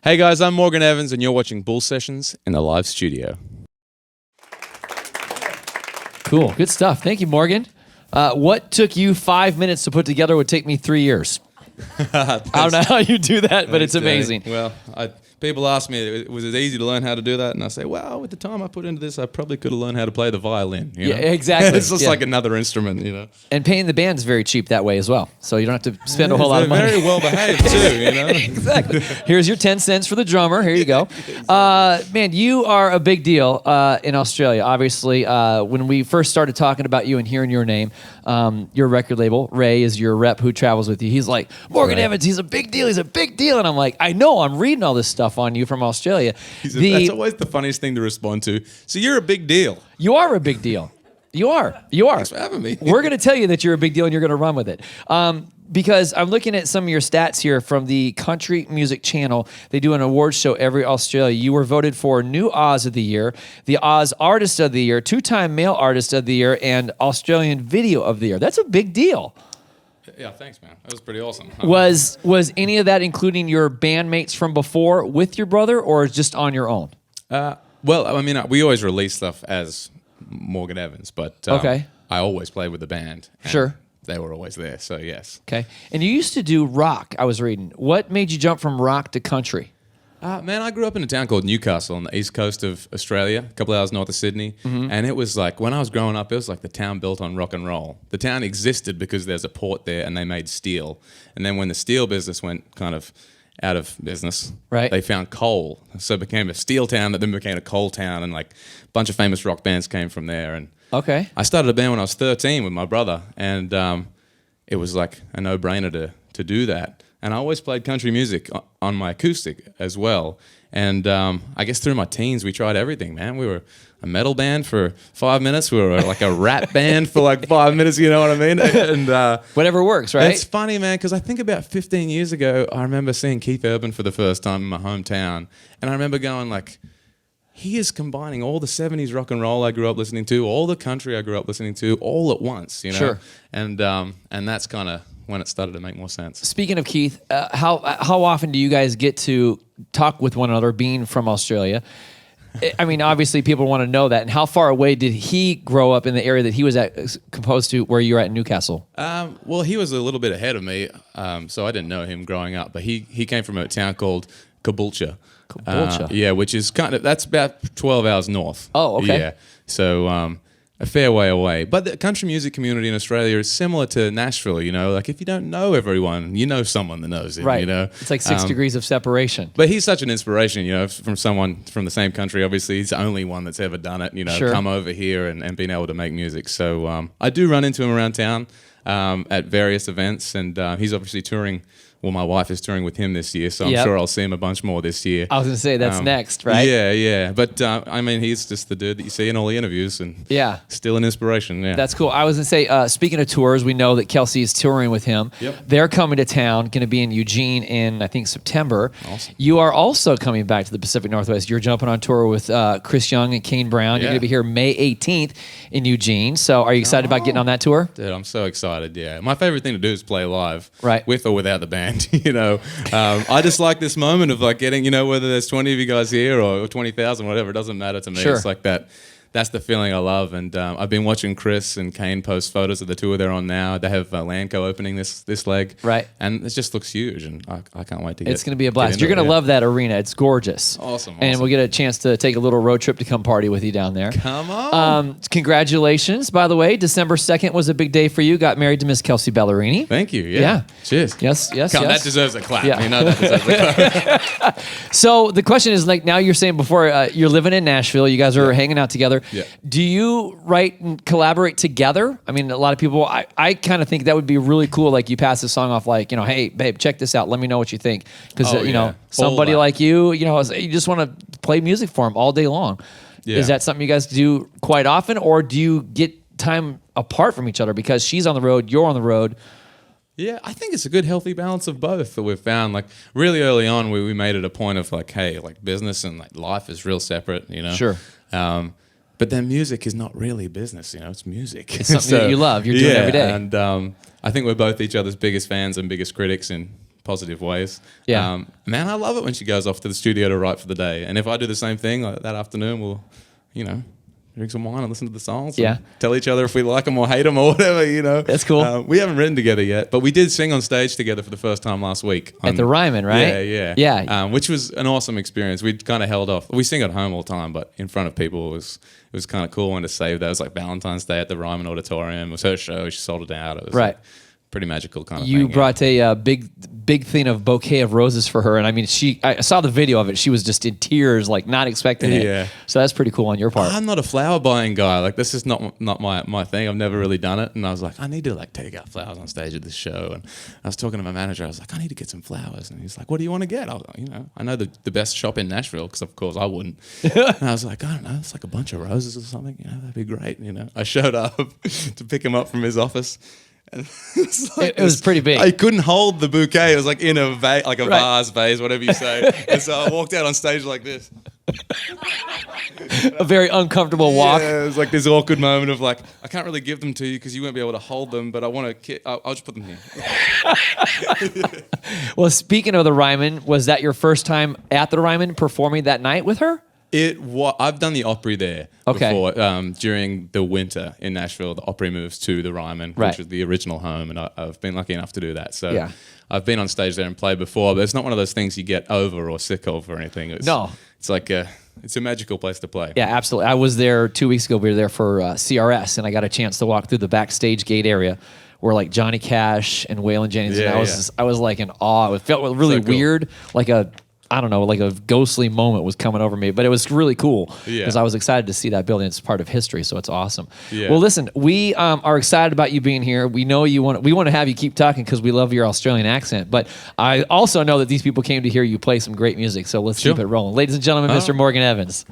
Hey guys, I'm Morgan Evans, and you're watching Bull Sessions in the live studio. Cool. Good stuff. Thank you, Morgan. What took you 5 minutes to put together would take me 3 years. I don't know how you do that, but it's amazing. Well, people ask me, was it easy to learn how to do that? And I say, well, with the time I put into this, I probably could have learned how to play the violin. You know? Yeah, exactly. It's just like another instrument, you know. And paying the band is very cheap that way as well. So you don't have to spend a whole lot of money. They're very well behaved too, you know. Exactly. Here's your 10 cents for the drummer. Here you go. Man, you are a big deal in Australia. Obviously, when we first started talking about you and hearing your name, your record label, Ray is your rep who travels with you. He's like, Morgan Evans, he's a big deal. He's a big deal. And I'm like, I know. I'm reading all this stuff on you from Australia. That's always the funniest thing to respond to. So you're a big deal. You are a big deal. You are. You are. Thanks for having me. We're going to tell you that you're a big deal and you're going to run with it. Because I'm looking at some of your stats here from the Country Music Channel. They do an awards show every Australia. You were voted for New Oz of the Year, the Oz Artist of the Year, 2-time Male Artist of the Year, and Australian Video of the Year. That's a big deal. Yeah, thanks, man. That was pretty awesome. Was any of that including your bandmates from before with your brother, or just on your own? Well, I mean, we always release stuff as Morgan Evans, but Okay. I always played with the band. And Sure. They were always there, so yes. Okay. And you used to do rock, I was reading. What made you jump from rock to country? Man, I grew up in a town called Newcastle on the east coast of Australia, a couple of hours north of Sydney. And it was like, when I was growing up, it was like the town built on rock and roll. The town existed because there's a port there and they made steel. And then when the steel business went kind of out of business, Right. they found coal. So it became a steel town that then became a coal town, and like a bunch of famous rock bands came from there. And Okay. I started a band when I was 13 with my brother, and it was like a no-brainer to do that. And I always played country music on my acoustic as well. And I guess through my teens, we tried everything, man. We were a metal band for 5 minutes. We were like a rap band for like 5 minutes, you know what I mean? And Whatever works, right? it's funny, man, because I think about 15 years ago, I remember seeing Keith Urban for the first time in my hometown. And I remember going like, he is combining all the 70s rock and roll I grew up listening to, all the country I grew up listening to, all at once, you know? Sure. And that's kind of when it started to make more sense. Speaking of Keith, how often do you guys get to talk with one another, being from Australia? I mean, obviously, people want to know that. And how far away did he grow up in the area that he was at, opposed to where you're at in Newcastle? Well, he was a little bit ahead of me, so I didn't know him growing up. But he came from a town called Caboolture. Caboolture? Yeah, which is that's about 12 hours north. Oh, okay. Yeah, so a fair way away. But the country music community in Australia is similar to Nashville, you know? Like, if you don't know everyone, you know someone that knows him, Right. you know? It's like 6 degrees of separation. But he's such an inspiration, you know, from someone from the same country. Obviously, he's the only one that's ever done it, you know, Sure. come over here and been able to make music. So I do run into him around town at various events, and he's obviously touring. Well, my wife is touring with him this year, so I'm Yep. sure I'll see him a bunch more this year. I was going to say, that's next, right? Yeah. But, I mean, he's just the dude that you see in all the interviews, and Yeah. still an inspiration, yeah. That's cool. I was going to say, speaking of tours, we know that Kelsey is touring with him. Yep. They're coming to town, going to be in Eugene in, I think, September. Awesome. You are also coming back to the Pacific Northwest. You're jumping on tour with Chris Young and Kane Brown. You're Yeah. going to be here May 18th in Eugene. So are you excited about getting on that tour? Dude, I'm so excited, yeah. My favorite thing to do is play live. Right. With or without the band, you know. I just like this moment of like getting, you know, whether there's 20 of you guys here or 20,000, whatever, it doesn't matter to me. Sure. It's like that. That's the feeling I love. And I've been watching Chris and Kane post photos of the tour they're on now. They have Landco opening this leg. Right. And it just looks huge. And I can't wait to get It's going to be a blast. get You're into going to it, yeah. love that arena. It's gorgeous. Awesome. And we'll get a chance to take a little road trip to come party with you down there. Come on. Congratulations, by the way. December 2nd was a big day for you. Got married to Miss Kelsey Ballerini. Thank you. Yeah. Yeah. Cheers. Yes. Come, yes. That deserves a clap. Yeah. You know that deserves a clap. So the question is, like, now you're saying before you're living in Nashville, you guys are hanging out together. Yeah. Do you write and collaborate together? I mean, a lot of people, I kind of think that would be really cool. Like, you pass the song off, like, you know, hey, babe, check this out. Let me know what you think. Because, Oh, you know, yeah. somebody All that. like you know, you just want to play music for them all day long. Yeah. Is that something you guys do quite often, or do you get time apart from each other because she's on the road, you're on the road? Yeah, I think it's a good, healthy balance of both that we've found. Like, really early on, we made it a point of like, hey, like, business and like life is real separate, you know? Sure. But then music is not really business, you know, it's music. It's something that you love. You're doing it every day. And I think we're both each other's biggest fans and biggest critics in positive ways. Yeah. Man, I love it when she goes off to the studio to write for the day. And if I do the same thing like, that afternoon, we'll, drink some wine and listen to the songs. Yeah. And tell each other if we like them or hate them or whatever. That's cool. We haven't written together yet, but we did sing on stage together for the first time last week. At the Ryman, right? Yeah. Which was an awesome experience. We'd kind of held off. We sing at home all the time, but in front of people it was kind of cool. And to save that, it was like Valentine's Day at the Ryman Auditorium. It was her show. She sold it out. It was right. Pretty magical kind of you thing. Brought a big thing of bouquet of roses for her, and I mean, I saw the video of it. She was just in tears, like not expecting it. Yeah. So that's pretty cool on your part. I'm not a flower buying guy. Like this is not my thing. I've never really done it. And I was like, I need to like take out flowers on stage at this show. And I was talking to my manager. I was like, I need to get some flowers. And he's like, what do you want to get? I know the best shop in Nashville because of course I wouldn't. And I was like, I don't know. It's like a bunch of roses or something. That'd be great. I showed up to pick him up from his office. And it was pretty big. I couldn't hold the bouquet. It was like in a vase, whatever you say. And so I walked out on stage like this. A very uncomfortable walk. Yeah, it was like this awkward moment of like, I can't really give them to you because you won't be able to hold them, but I want to. I'll just put them here. Well, speaking of the Ryman, was that your first time at the Ryman performing that night with her? I've done the Opry there Okay. before. During the winter in Nashville, the Opry moves to the Ryman, Right. which was the original home, and I've been lucky enough to do that. So Yeah. I've been on stage there and played before, but it's not one of those things you get over or sick of or anything. No. It's like it's a magical place to play. Yeah, absolutely. I was there 2 weeks ago. We were there for CRS, and I got a chance to walk through the backstage gate area where like Johnny Cash and Waylon Jennings. Yeah, and I was like in awe. It felt really So cool. weird, like a ghostly moment was coming over me, but it was really cool Yeah. because I was excited to see that building. It's part of history, so it's awesome. Yeah. Well, listen, we are excited about you being here. We know we want to have you keep talking because we love your Australian accent, but I also know that these people came to hear you play some great music, so let's Sure. keep it rolling. Ladies and gentlemen, Mr. Morgan Evans.